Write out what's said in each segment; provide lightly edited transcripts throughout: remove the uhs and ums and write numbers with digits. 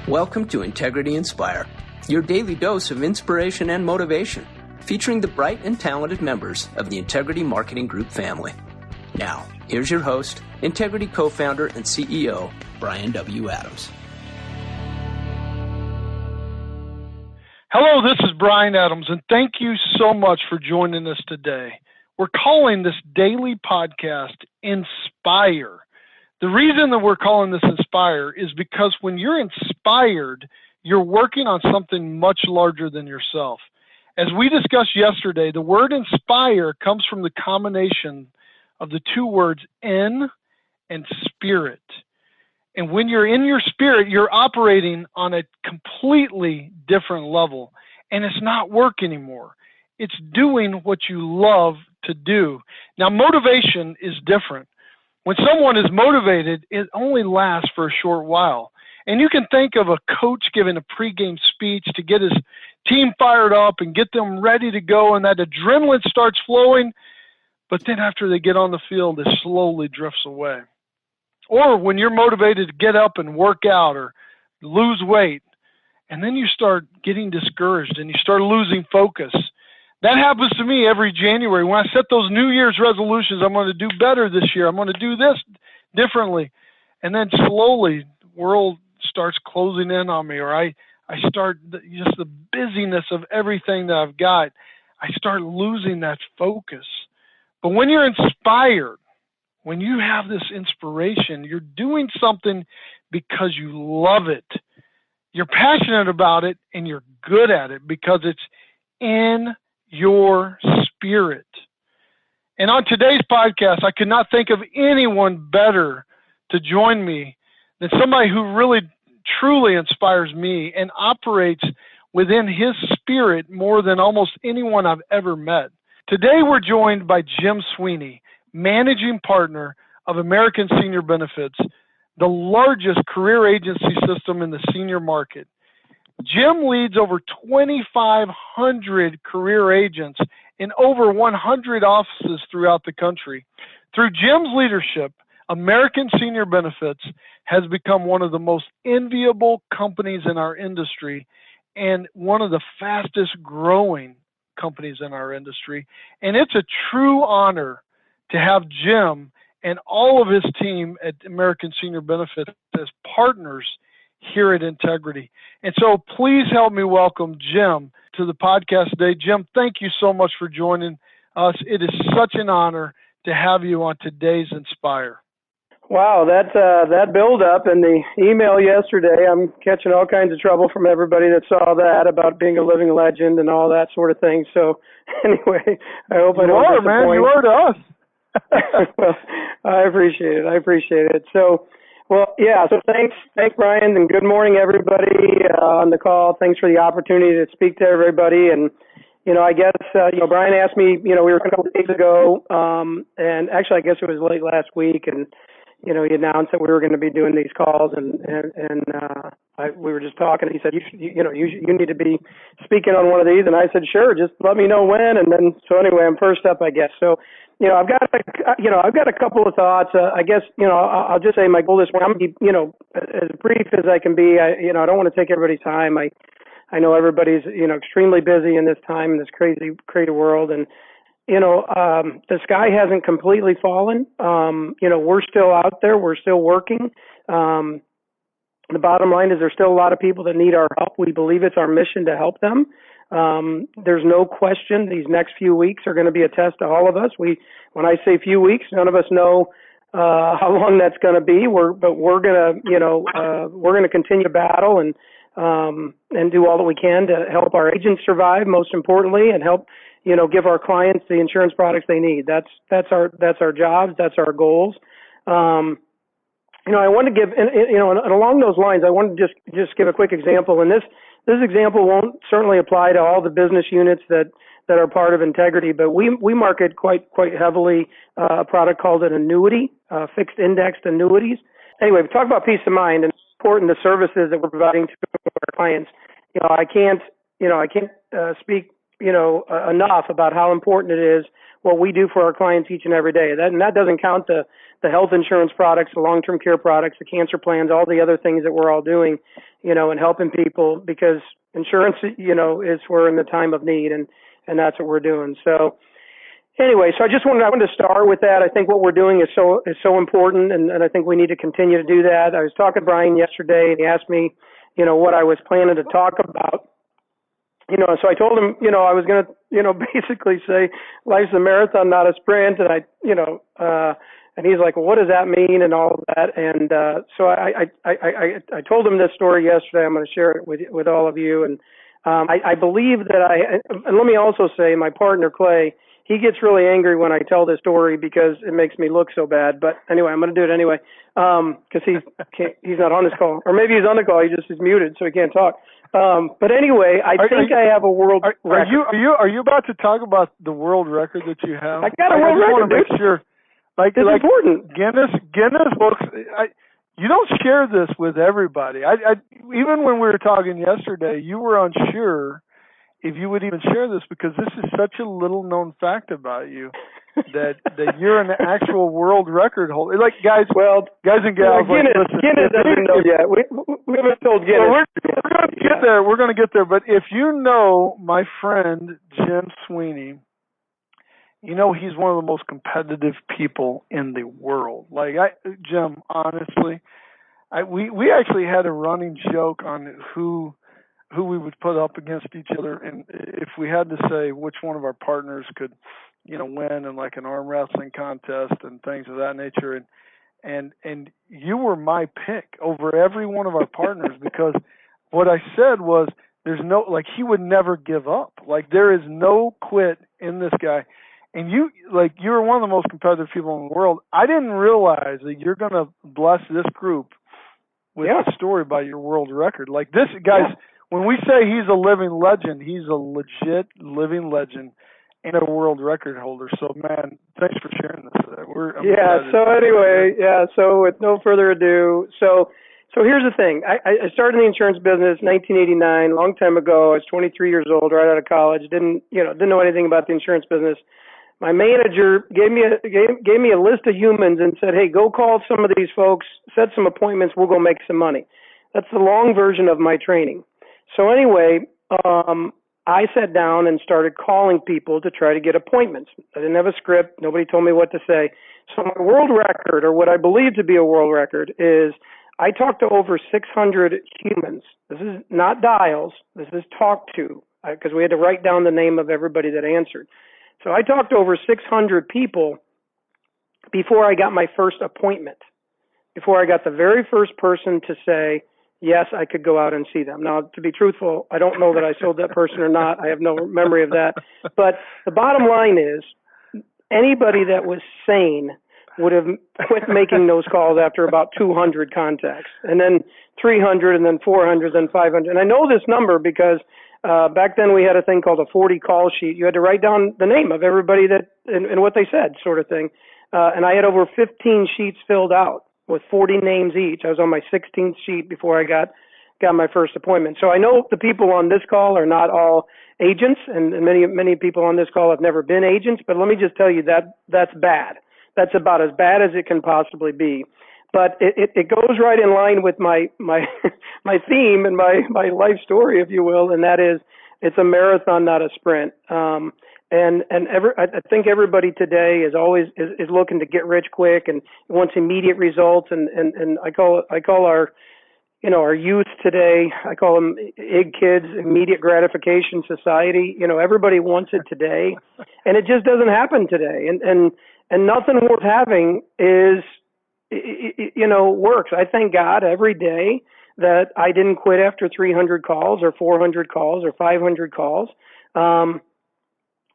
Welcome to Integrity Inspire, your daily dose of inspiration and motivation, featuring the bright and talented members of the Integrity Marketing Group family. Now, here's your host, Integrity co-founder and CEO, Brian W. Adams. Hello, this is Brian Adams, and thank you so much for joining us today. We're calling this daily podcast Inspire. The reason that we're calling this Inspire is because when you're inspired, you're working on something much larger than yourself. As we discussed yesterday, the word inspire comes from the combination of the two words in and spirit. And when you're in your spirit, you're operating on a completely different level. And it's not work anymore. It's doing what you love to do. Now, motivation is different. When someone is motivated, it only lasts for a short while. And you can think of a coach giving a pregame speech to get his team fired up and get them ready to go, and that adrenaline starts flowing. But then after they get on the field, it slowly drifts away. Or when you're motivated to get up and work out or lose weight, and then you start getting discouraged and you start losing focus. That happens to me every January. When I set those New Year's resolutions, I'm going to do better this year. I'm going to do this differently. And then slowly, the world starts closing in on me, or I start just the busyness of everything that I've got. I start losing that focus. But when you're inspired, when you have this inspiration, you're doing something because you love it. You're passionate about it, and you're good at it because it's in your spirit. And on today's podcast, I could not think of anyone better to join me than somebody who really truly inspires me and operates within his spirit more than almost anyone I've ever met. Today we're joined by Jim Sweeney, managing partner of American Senior Benefits, the largest career agency system in the senior market. Jim leads over 2,500 career agents in over 100 offices throughout the country. Through Jim's leadership, American Senior Benefits has become one of the most enviable companies in our industry and one of the fastest growing companies in our industry. And it's a true honor to have Jim and all of his team at American Senior Benefits as partners here at Integrity. And so please help me welcome Jim to the podcast today. Jim, thank you so much for joining us. It is such an honor to have you on today's Inspire. Wow, that build-up in the email yesterday, I'm catching all kinds of trouble from everybody that saw that about being a living legend and all that sort of thing. So anyway, I hope I don't disappoint. Man, you are to us. Well, I appreciate it. So, well, yeah, so thanks, Brian, and good morning, everybody on the call. Thanks for the opportunity to speak to everybody. And, I guess, Brian asked me, we were a couple of days ago, and actually I guess it was late last week, and, he announced that we were going to be doing these calls, and we were just talking, and he said, you need to be speaking on one of these, and I said, sure, just let me know when, and then, so anyway, I'm first up, I guess. So, I've got a couple of thoughts. I guess, I'll just say my goal this morning, I'm going to be, as brief as I can be. I don't want to take everybody's time. I know everybody's, extremely busy in this time, in this crazy world. And, the sky hasn't completely fallen. We're still out there. We're still working. The bottom line is there's still a lot of people that need our help. We believe it's our mission to help them. There's no question these next few weeks are going to be a test to all of us. When I say few weeks, none of us know how long that's going to be. We're going to continue to battle and do all that we can to help our agents survive, most importantly, and help give our clients the insurance products they need. That's our jobs. That's our goals. I want to give, and along those lines, I want to just give a quick example. And this example won't certainly apply to all the business units that are part of Integrity, but we market quite heavily a product called an annuity, fixed indexed annuities. Anyway, we talk about peace of mind and important the services that we're providing to our clients. I can't speak enough about how important it is what we do for our clients each and every day. That doesn't count the health insurance products, the long-term care products, the cancer plans, all the other things that we're all doing. and helping people, because insurance, is we're in the time of need, and that's what we're doing. So anyway, so I wanted to start with that. I think what we're doing is so important, and I think we need to continue to do that. I was talking to Brian yesterday, and he asked me, what I was planning to talk about. So I told him, I was going to, basically say life's a marathon, not a sprint. And and he's like, well, what does that mean? And all of that. And, so I told him this story yesterday. I'm going to share it with all of you. And, I believe that and let me also say my partner, Clay, he gets really angry when I tell this story because it makes me look so bad. But anyway, I'm going to do it anyway. Cause he's not on this call, or maybe he's on the call. He just is muted, so he can't talk. But anyway, I have a world record. Are you about to talk about the world record that you have? I got a world record. I want to make sure, it's important. Guinness books. You don't share this with everybody. Even when we were talking yesterday, you were unsure if you would even share this, because this is such a little known fact about you that you're an actual world record holder. Like guys and gals, Guinness doesn't know yet. We haven't told Guinness. Well, we're going to get there. We're going to get there. But if you know my friend Jim Sweeney, he's one of the most competitive people in the world. Jim, honestly, we actually had a running joke on who we would put up against each other, and if we had to say which one of our partners could, win in like an arm wrestling contest and things of that nature, and you were my pick over every one of our partners, because what I said was there's no, he would never give up. There is no quit in this guy. And you're one of the most competitive people in the world. I didn't realize that you're going to bless this group with a story about your world record. This, guys, when we say he's a living legend, he's a legit living legend and a world record holder. So, man, thanks for sharing this today. So with no further ado, so here's the thing. I started in the insurance business in 1989, a long time ago. I was 23 years old, right out of college. Didn't know anything about the insurance business. My manager gave me a list of humans and said, hey, go call some of these folks, set some appointments, we'll go make some money. That's the long version of my training. So anyway, I sat down and started calling people to try to get appointments. I didn't have a script. Nobody told me what to say. So my world record, or what I believe to be a world record, is I talked to over 600 humans. This is not dials. This is talked to, because we had to write down the name of everybody that answered. So I talked to over 600 people before I got my first appointment, before I got the very first person to say, yes, I could go out and see them. Now, to be truthful, I don't know that I sold that person or not. I have no memory of that. But the bottom line is, anybody that was sane would have quit making those calls after about 200 contacts, and then 300, and then 400, and 500. And I know this number because back then we had a thing called a 40 call sheet. You had to write down the name of everybody that and what they said, sort of thing. And I had over 15 sheets filled out with 40 names each. I was on my 16th sheet before I got my first appointment. So I know the people on this call are not all agents, and many people on this call have never been agents. But let me just tell you that that's bad. That's about as bad as it can possibly be. But it goes right in line with my my theme and my life story, if you will, and that is it's a marathon, not a sprint. I think everybody today is always is looking to get rich quick and wants immediate results. And I call our our youth today, I call them IG kids, immediate gratification society. Everybody wants it today, and it just doesn't happen today. And nothing worth having is works. I thank God every day that I didn't quit after 300 calls or 400 calls or 500 calls.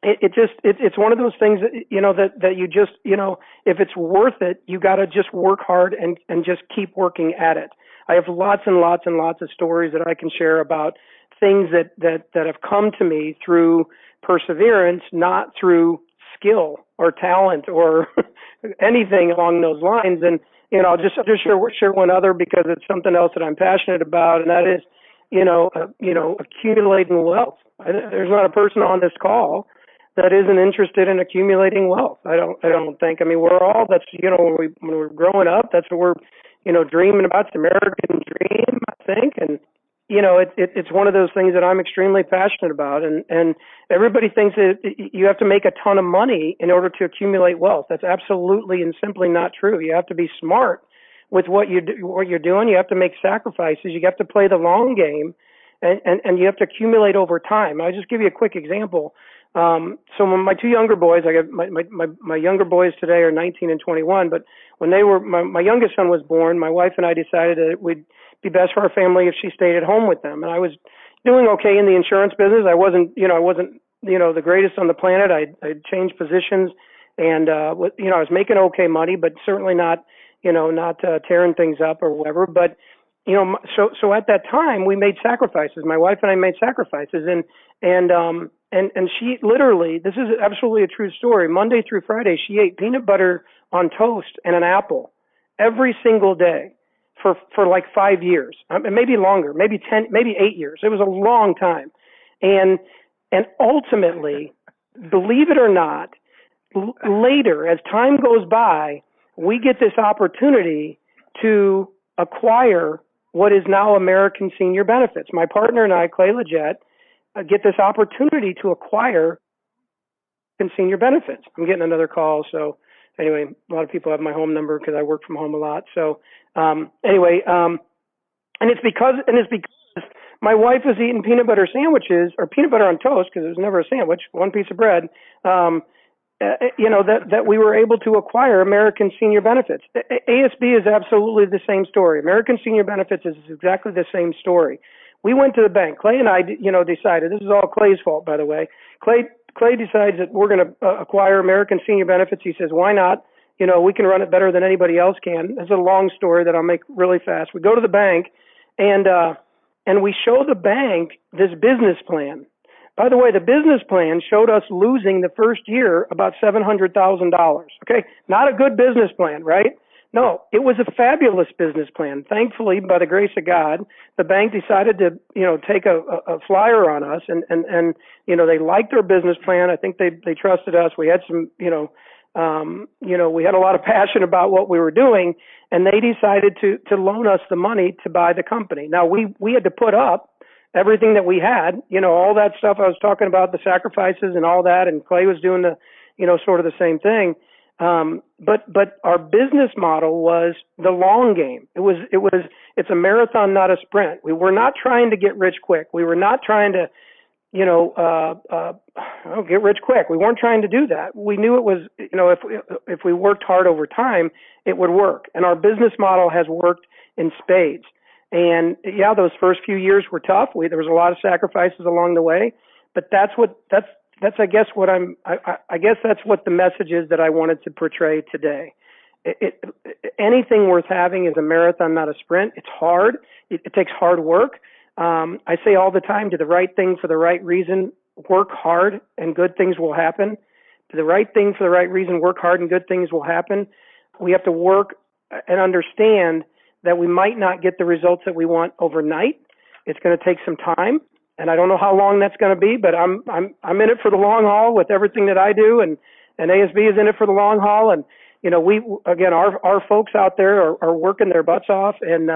It's one of those things that you just, if it's worth it, you got to just work hard and just keep working at it. I have lots and lots and lots of stories that I can share about things that have come to me through perseverance, not through skill or talent or anything along those lines. And, I'll just share one other because it's something else that I'm passionate about. And that is, accumulating wealth. There's not a person on this call that isn't interested in accumulating wealth. I don't think. I mean, we're all, that's, when we're growing up, that's what we're, dreaming about. It's the American dream, I think. And it's one of those things that I'm extremely passionate about, and everybody thinks that you have to make a ton of money in order to accumulate wealth. That's absolutely and simply not true. You have to be smart with what you're doing. You have to make sacrifices. You have to play the long game, and you have to accumulate over time. I'll just give you a quick example. So when my two younger boys, I got my younger boys today are 19 and 21, but when they were, my youngest son was born, my wife and I decided that it would be best for our family if she stayed at home with them. And I was doing okay in the insurance business. I wasn't the greatest on the planet. I changed positions and, I was making okay money, but certainly not tearing things up or whatever. But, so at that time we made sacrifices. My wife and I made sacrifices, and she literally, this is absolutely a true story. Monday through Friday, she ate peanut butter on toast and an apple every single day for like 5 years, maybe longer, maybe 10, maybe 8 years. It was a long time. And ultimately, believe it or not, later, as time goes by, we get this opportunity to acquire what is now American Senior Benefits. My partner and I, Clay Leggett, get this opportunity to acquire Senior Benefits. I'm getting another call, so anyway, a lot of people have my home number because I work from home a lot. So and it's because my wife was eating peanut butter sandwiches or peanut butter on toast, because it was never a sandwich, one piece of bread. That we were able to acquire American Senior Benefits. ASB is absolutely the same story. American Senior Benefits is exactly the same story. We went to the bank. Clay and I, decided, this is all Clay's fault, by the way. Clay decides that we're going to acquire American Senior Benefits. He says, why not? We can run it better than anybody else can. It's a long story that I'll make really fast. We go to the bank and we show the bank this business plan. By the way, the business plan showed us losing the first year about $700,000. Okay. Not a good business plan, right? No, it was a fabulous business plan. Thankfully, by the grace of God, the bank decided to, take a flyer on us and they liked our business plan. I think they trusted us. We had some, we had a lot of passion about what we were doing, and they decided to loan us the money to buy the company. Now we had to put up everything that we had, all that stuff I was talking about, the sacrifices and all that, and Clay was doing the, sort of the same thing. But our business model was the long game. It's a marathon, not a sprint. We were not trying to get rich quick. We were not trying to, get rich quick. We weren't trying to do that. We knew it was, if we worked hard over time, it would work. And our business model has worked in spades. And yeah, those first few years were tough. There was a lot of sacrifices along the way, but that's I guess that's what the message is that I wanted to portray today. Anything worth having is a marathon, not a sprint. It's hard. It takes hard work. I say all the time, do the right thing for the right reason, work hard, and good things will happen. Do the right thing for the right reason, work hard, and good things will happen. We have to work and understand that we might not get the results that we want overnight. It's going to take some time. And I don't know how long that's going to be, but I'm in it for the long haul with everything that I do, and ASB is in it for the long haul. And our folks out there are working their butts off and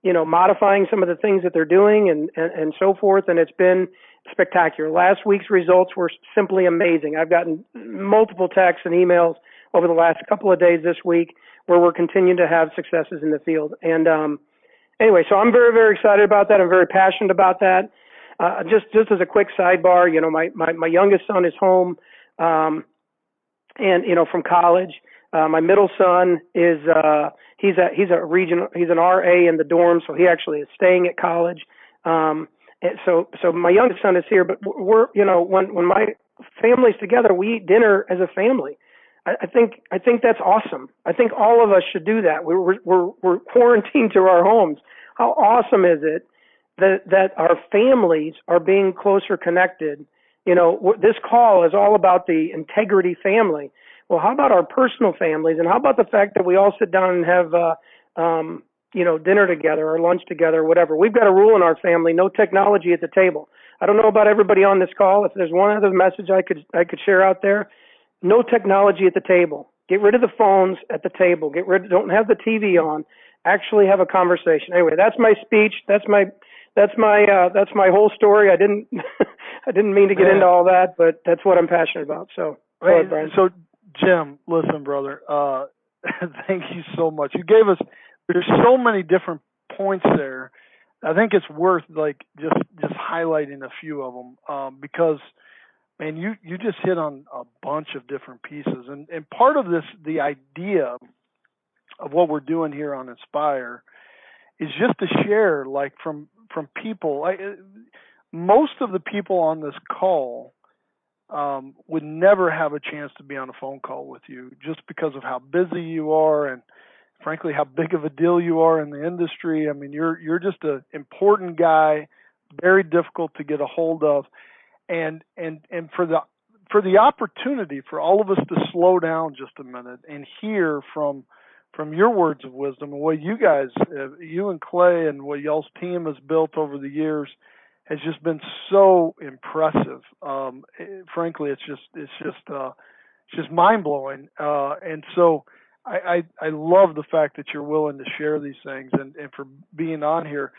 modifying some of the things that they're doing and so forth. And it's been spectacular. Last week's results were simply amazing. I've gotten multiple texts and emails over the last couple of days this week where we're continuing to have successes in the field. And anyway, so I'm very, very excited about that. I'm very passionate about that. Just as a quick sidebar, my youngest son is home, and from college. My middle son is he's an RA in the dorm, so he actually is staying at college. And so my youngest son is here, but we're when my family's together, we eat dinner as a family. I think that's awesome. I think all of us should do that. We're quarantined to our homes. How awesome is it that our families are being closer connected? This call is all about the integrity family. Well, how about our personal families? And how about the fact that we all sit down and have, dinner together or lunch together or whatever? We've got a rule in our family: no technology at the table. I don't know about everybody on this call. If there's one other message I could share out there, no technology at the table. Get rid of the phones at the table. Don't have the TV on. Actually have a conversation. Anyway, that's my speech. That's my that's my whole story. I didn't I didn't mean to get into all that, but that's what I'm passionate about. So, go ahead, Brian. So Jim, listen, brother. Thank you so much. You gave us. There's so many different points there. I think it's worth just highlighting a few of them because, man, you just hit on a bunch of different pieces, and part of this, the idea of what we're doing here on Inspire, is just to share, like from people. Most of the people on this call would never have a chance to be on a phone call with you just because of how busy you are and frankly how big of a deal you are in the industry. I mean, you're just an important guy, very difficult to get a hold of, and for the opportunity for all of us to slow down just a minute and hear from your words of wisdom and what you guys, you and Clay and what y'all's team has built over the years has just been so impressive. Frankly, it's just mind blowing. And so I love the fact that you're willing to share these things and for being on here.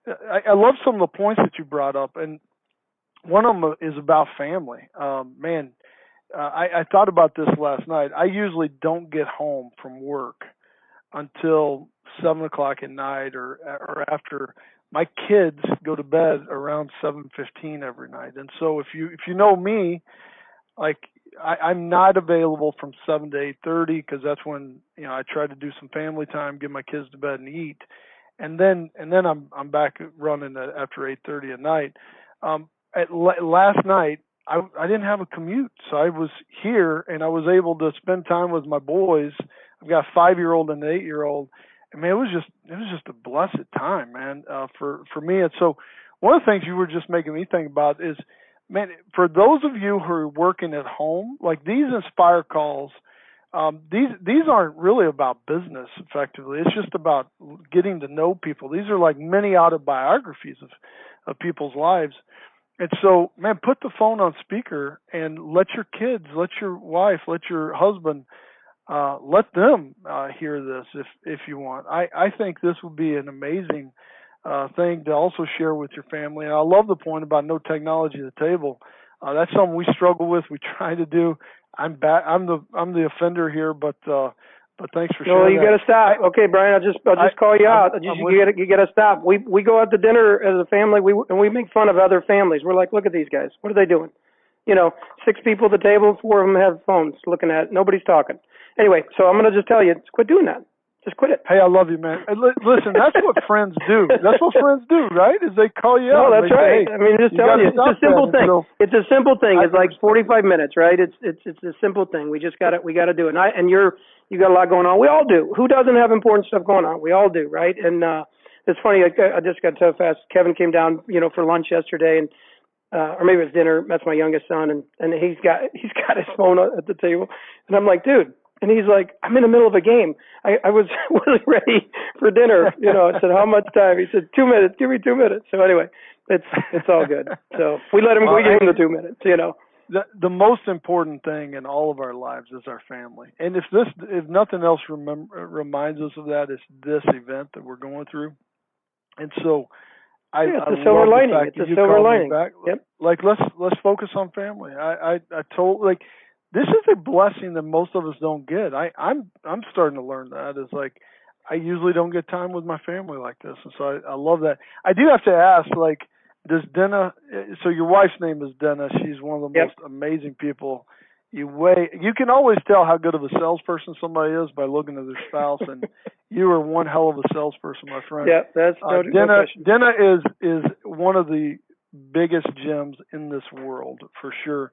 I love some of the points that you brought up, and one of them is about family. I thought about this last night. I usually don't get home from work until 7 o'clock at night or after. My kids go to bed around 7:15 every night, and so if you know me, like I'm not available from 7 to 8:30 because that's when I try to do some family time, get my kids to bed and eat, and then I'm back running after 8:30 at night. Last night I didn't have a commute, so I was here and I was able to spend time with my boys. I've got a 5-year-old and an 8-year-old. I mean, it was just a blessed time, man, for me. And so one of the things you were just making me think about is, man, for those of you who are working at home, like these Inspire calls, these aren't really about business effectively. It's just about getting to know people. These are like mini autobiographies of people's lives. And so, man, put the phone on speaker and let your kids, let your wife, let your husband, let them hear this if you want. I think this would be an amazing thing to also share with your family. And I love the point about no technology at the table. That's something we struggle with. We try to do. I'm the offender here, but thanks for sharing. No, you got to stop. Okay, Brian, I'll just call you out. You got to stop. We go out to dinner as a family. We make fun of other families. We're like, look at these guys. What are they doing? 6 people at the table, 4 of them have phones looking at it. Nobody's talking. Anyway, so I'm going to just tell you, quit doing that. Just quit it. Hey, I love you, man. Listen, that's what friends do. That's what friends do, right? Is they call you out. No, that's right. Say, hey, I mean, just telling you, it's a simple thing. It's a simple thing. It's like 45 minutes, right? It's a simple thing. We got to do it. And you got a lot going on. We all do. Who doesn't have important stuff going on? We all do, right? And it's funny. I just got so fast. Kevin came down, for lunch yesterday, and or maybe it was dinner. That's my youngest son, and he's got his phone at the table, and I'm like, dude. And he's like, I'm in the middle of a game. I wasn't ready for dinner. I said, how much time? He said, 2 minutes. Give me 2 minutes. So anyway, it's all good. So we let him. We give him the 2 minutes. The most important thing in all of our lives is our family. And if nothing else reminds us of that, it's this event that we're going through. And so it's a silver lining. It's a silver lining. Yep. Like let's focus on family. I told this is a blessing that most of us don't get. I'm starting to learn that. It's like I usually don't get time with my family like this, and so I love that. I do have to ask, like, does Denna? So your wife's name is Denna. She's one of the most amazing people. You can always tell how good of a salesperson somebody is by looking at their spouse, and you are one hell of a salesperson, my friend. Yeah, that's Denna. Denna is one of the biggest gems in this world for sure.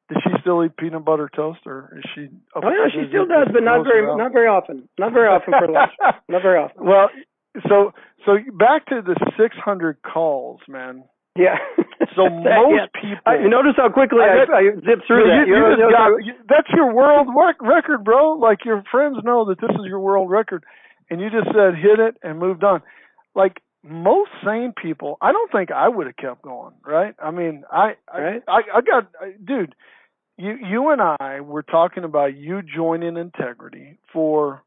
Does she still eat peanut butter toast, or is she? Oh yeah, she still does, but not very often. Not very often for lunch. Not very often. Well, so back to the 600 calls, man. Yeah. So most people. You notice how quickly I zipped through that. That's your world record, bro. Like your friends know that this is your world record, and you just said hit it and moved on. Like most sane people, I don't think I would have kept going, right? I mean, I got, dude. You and I were talking about you joining Integrity for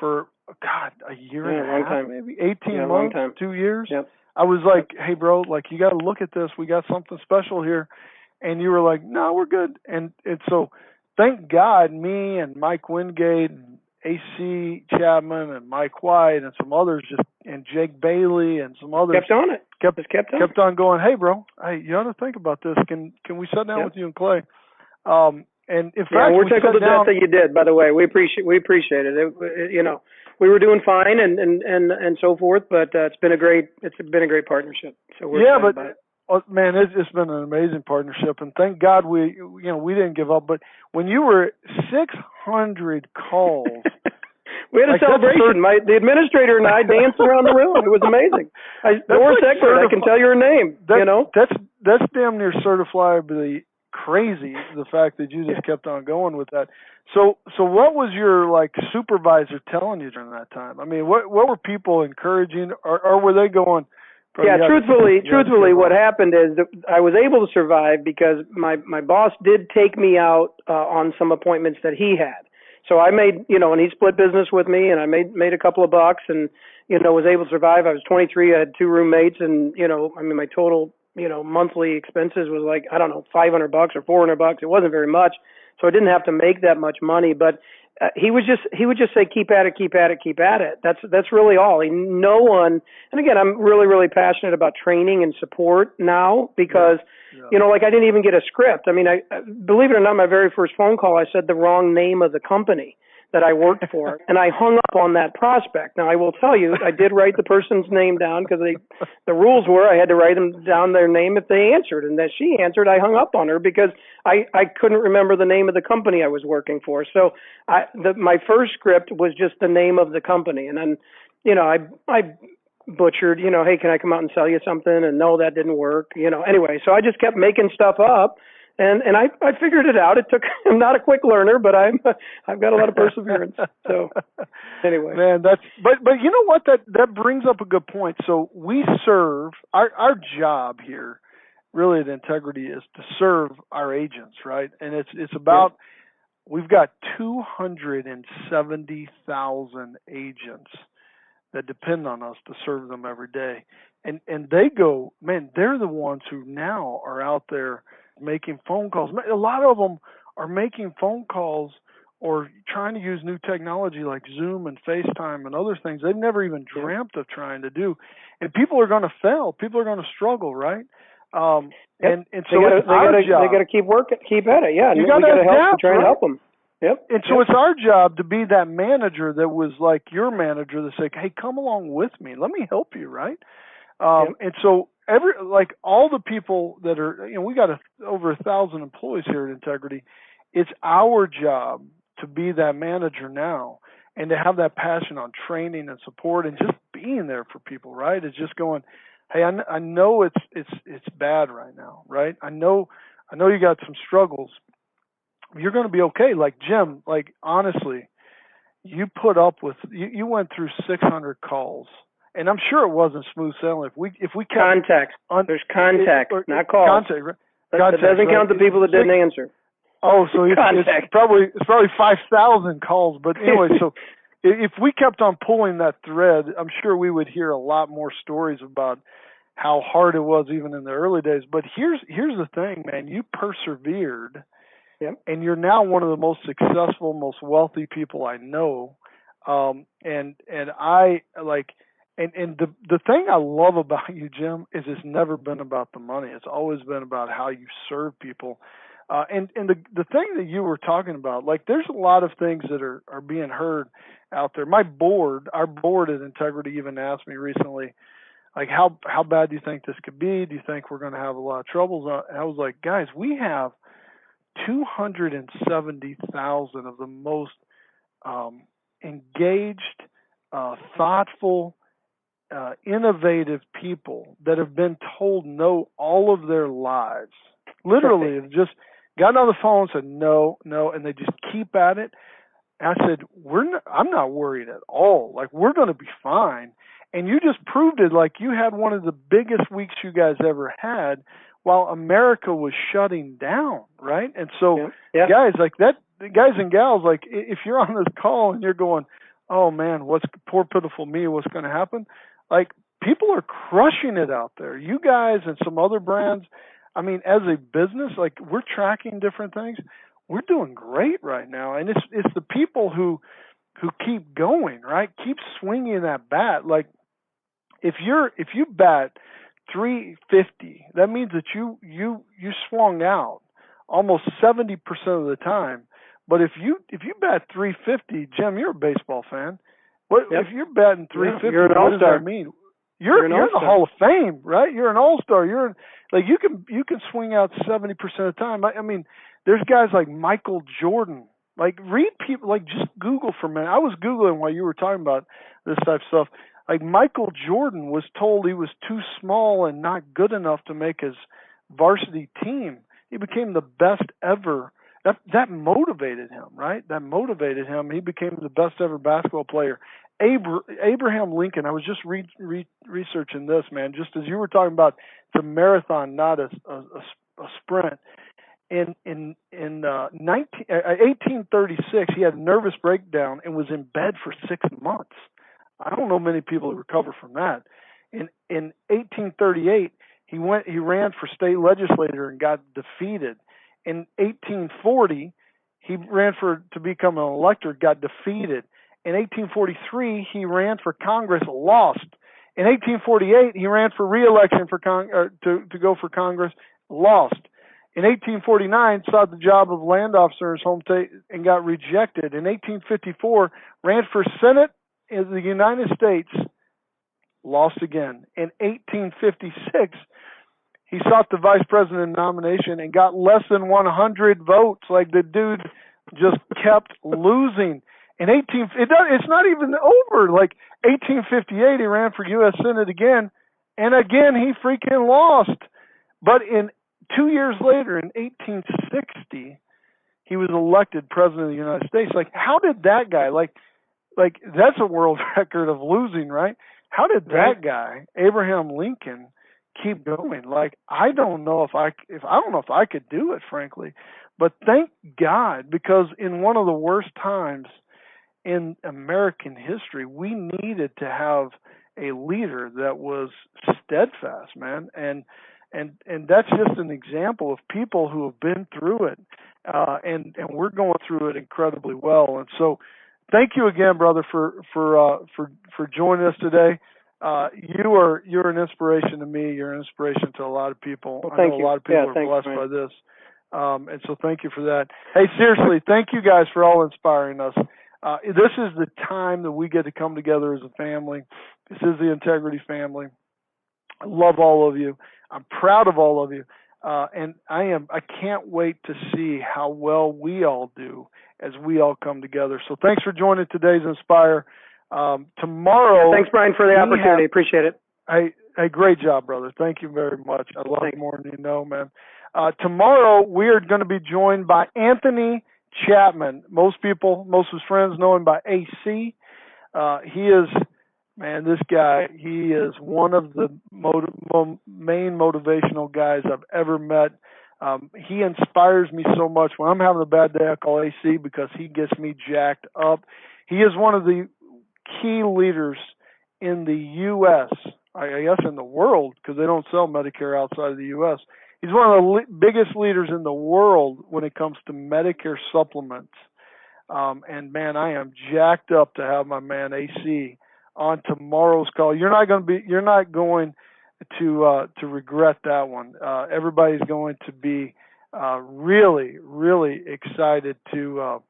a year and a half, maybe 18 months, 2 years. Yep. I was like, hey, bro, like, you got to look at this. We got something special here. And you were like, no, we're good. And so thank God me and Mike Wingate and AC Chapman and Mike White and some others and Jake Bailey and some others kept on it. Kept on going, hey, bro, hey, you ought to think about this. Can we sit down with you and Clay? And in fact, we're tickled to death that you did, by the way. We appreciate it. You know, we were doing fine and so forth, but it's been a great partnership. So we're excited about it. Oh, man, it's been an amazing partnership, and thank God we didn't give up. But when you were 600 calls, we had a celebration. The administrator and I danced around the room. It was amazing. Doris Egbert, I can tell you her name. That's damn near certifiably crazy. The fact that you just kept on going with that. So what was your supervisor telling you during that time? I mean, what were people encouraging, or were they going? Truthfully, what happened is that I was able to survive because my boss did take me out on some appointments that he had. So I made, and he split business with me, and I made a couple of bucks, and was able to survive. I was 23, I had 2 roommates, and my total monthly expenses was $500 or $400. It wasn't very much, so I didn't have to make that much money, but. He would just say, keep at it. That's really all. No one, and again, I'm really, really passionate about training and support now because, I didn't even get a script. I mean, I believe it or not, my very first phone call, I said the wrong name of the company that I worked for, and I hung up on that prospect. Now, I will tell you, I did write the person's name down because the rules were I had to write them down their name if they answered, and that she answered, I hung up on her because I couldn't remember the name of the company I was working for. So my first script was just the name of the company, and then, I butchered, hey, can I come out and sell you something? And no, that didn't work, Anyway, so I just kept making stuff up. And I figured it out. I'm not a quick learner, but I've got a lot of perseverance. So anyway, man, but you know what, that brings up a good point. So we serve our job here, really at Integrity, is to serve our agents, right? And it's about we've got 270,000 agents that depend on us to serve them every day, and they go, man, they're the ones who now are out there making phone calls. A lot of them are making phone calls or trying to use new technology like Zoom and FaceTime and other things they've never even dreamt of trying to do. And people are going to fail. People are going to struggle, right? And so they got to keep working, keep at it. Yeah, you got to help and try and help them. Yep. And so it's our job to be that manager that was like your manager that said, hey, come along with me. Let me help you, right? And so all the people that are, we got over 1,000 employees here at Integrity. It's our job to be that manager now and to have that passion on training and support and just being there for people, right? It's just going, hey, I know it's bad right now, right? I know you got some struggles. You're going to be okay. Like Jim, honestly, you put up with, you went through 600 calls. And I'm sure it wasn't smooth sailing. If we kept contact, there's contact, not calls. Contact, right? That doesn't count the people that didn't answer. Oh, so it's probably 5,000 calls. But anyway, so if we kept on pulling that thread, I'm sure we would hear a lot more stories about how hard it was even in the early days. But here's the thing, man. You persevered, and you're now one of the most successful, most wealthy people I know. And I like. And the thing I love about you, Jim, is it's never been about the money. It's always been about how you serve people. And the thing that you were talking about, there's a lot of things that are being heard out there. Our board at Integrity even asked me recently, how bad do you think this could be? Do you think we're going to have a lot of troubles? And I was like, guys, we have 270,000 of the most engaged, thoughtful, innovative people that have been told no all of their lives. Literally, have just gotten on the phone and said no, and they just keep at it. And I said, I'm not worried at all. We're going to be fine. And you just proved it. You had one of the biggest weeks you guys ever had while America was shutting down, right? And so, guys, guys and gals, if you're on this call and you're going, oh man, poor pitiful me, what's going to happen? people are crushing it out there. You guys and some other brands, I mean, as a business, like we're tracking different things. We're doing great right now, and it's the people who keep going, right? Keep swinging that bat. Like if you bat 350, that means that you swung out almost 70% of the time. But if you bat 350, Jim, you're a baseball fan. What if you're batting 350? You're an what all-star. does that mean? You're in the Hall of Fame, right? You're an all-star. You're like you can swing out 70% of the time. I mean, there's guys like Michael Jordan. Like read people, like just Google for a minute. I was Googling while you were talking about this type of stuff. Like Michael Jordan was told he was too small and not good enough to make his varsity team. He became the best ever. That motivated him, right? That motivated him. He became the best ever basketball player. Abraham Lincoln, I was just researching this, man, just as you were talking about it's a marathon, not a sprint. In 1836, he had a nervous breakdown and was in bed for 6 months. I don't know many people who recover from that. In 1838, he ran for state legislator and got defeated. In 1840, he ran to become an elector, got defeated. In 1843, he ran for Congress, lost. In 1848, he ran for re-election to go for Congress, lost. In 1849, sought the job of land officer in his home state and got rejected. In 1854, ran for Senate in the United States, lost again. In 1856, he sought the vice president nomination and got less than 100 votes. Like the dude just kept losing. It's not even over. Like 1858, he ran for U.S. Senate again, and again he freaking lost. But in 2 years later, in 1860, he was elected president of the United States. Like, how did that guy, like that's a world record of losing, right? How did that guy, Abraham Lincoln, keep going? Like, I don't know if I could do it, frankly. But thank God, because in one of the worst times in American history, we needed to have a leader that was steadfast, man. And that's just an example of people who have been through it, and we're going through it incredibly well. And so, thank you again, brother, for joining us today. You're an inspiration to me. You're an inspiration to a lot of people. Well, I know a lot of people are blessed by this, and so thank you for that. Hey, seriously, thank you guys for all inspiring us. This is the time that we get to come together as a family. This is the Integrity family. I love all of you. I'm proud of all of you. And I can't wait to see how well we all do as we all come together. So thanks for joining today's Inspire. Tomorrow. Thanks, Brian, for the opportunity. Appreciate it. Hey, great job, brother. Thank you very much. I love you more than you know, man. Tomorrow we are going to be joined by Anthony Chapman. Most of his friends know him by AC. He is, man, this guy, he is one of the main motivational guys I've ever met. He inspires me so much. When I'm having a bad day, I call AC because he gets me jacked up. He is one of the key leaders in the U.S., I guess in the world, because they don't sell Medicare outside of the U.S. He's one of the biggest leaders in the world when it comes to Medicare supplements. And man, I am jacked up to have my man AC on tomorrow's call. You're not going to regret that one. Everybody's going to be really, really excited to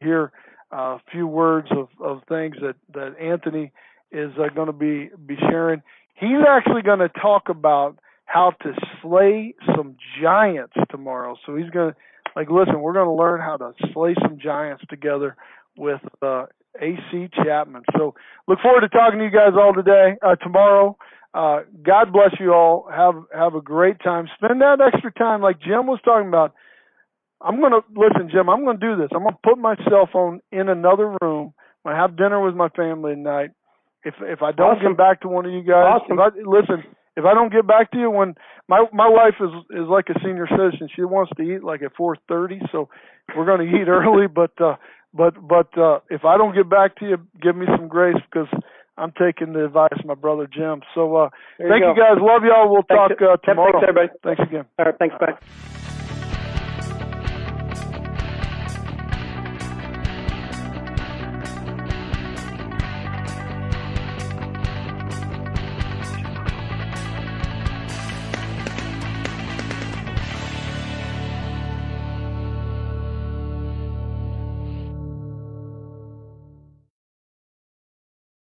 hear a few words of things that Anthony is going to be sharing. He's actually going to talk about how to slay some giants tomorrow. So he's going to, listen, we're going to learn how to slay some giants together with AC Chapman. So look forward to talking to you guys all tomorrow. God bless you all. Have a great time. Spend that extra time like Jim was talking about. Listen, Jim, I'm going to do this. I'm going to put my cell phone in another room. I'm going to have dinner with my family tonight. If I don't get back to one of you guys, if I don't get back to you when my wife is like a senior citizen, she wants to eat like at 4:30, so we're going to eat early. But if I don't get back to you, give me some grace because I'm taking the advice of my brother Jim. So thank you you guys. Love y'all. We'll talk tomorrow. Thanks, everybody. Thanks again. All right, thanks. Bye.